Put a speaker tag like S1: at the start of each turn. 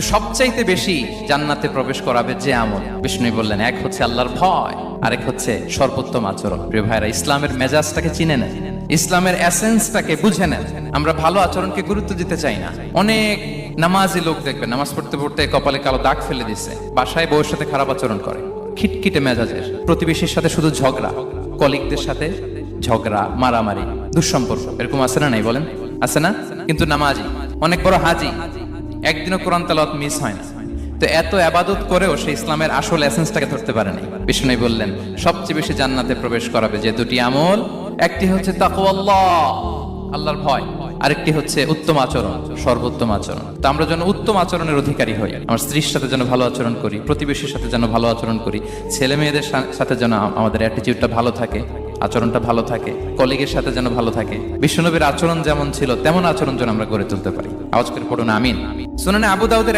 S1: সবচাইতে বেশি জান্নাতে প্রবেশ করাবে যে আমল, বিষ্ণু বললেন, এক হচ্ছে আল্লাহর ভয়, আরেক হচ্ছে সর্বোত্তম আচরণ। প্রিয় ভাইরা, ইসলামের মেজাজটাকে চিনে নেন, ইসলামের এসেন্সটাকে বুঝে নেন। আমরা ভালো আচরণকে গুরুত্ব দিতে চাই না। অনেক নামাজি লোক দেখবেন নামাজ পড়তে পড়তে কপালে কালো দাগ ফেলে দিচ্ছে, বাসায় বউয়ের সাথে খারাপ আচরণ করে, খিটখিটে মেজাজের, প্রতিবেশীর সাথে শুধু ঝগড়া, কলিগদের সাথে ঝগড়া, মারামারি, দুঃসম্পর্ক, এরকম আছে না? নাই বলেন, আছে না? কিন্তু নামাজি, অনেক বড় হাজি, একদিনও কোরআন তেলাওয়াত মিস হয় না। তো এত আবাদত করেও সে ইসলামের আসল এসেন্সটাকে ধরতে পারেনি। বিষ্ণু বললেন, সবচেয়ে বেশি জান্নাতে প্রবেশ করাবে যে দুটি আমল, একটি হচ্ছে তাকওয়াল্লাহ, আল্লাহর ভয়, আরেকটি হচ্ছে উত্তম আচরণ, সর্বোত্তম আচরণ। তো আমরা যেন উত্তম আচরণের অধিকারী হই, আমার স্ত্রীর সাথে যেন ভালো আচরণ করি, প্রতিবেশীর সাথে যেন ভালো আচরণ করি, ছেলে মেয়েদের সাথে যেন আমাদের অ্যাটিটিউডটা ভালো থাকে, আচরণটা ভালো থাকে, কলিগের সাথে যেন ভালো থাকে। বিশ্বনবীর আচরণ যেমন ছিল তেমন আচরণ যেন আমরা গড়ে তুলতে পারি। আওয়াজ করে পড়ুন আমিন। শুনানে আবু দাউদের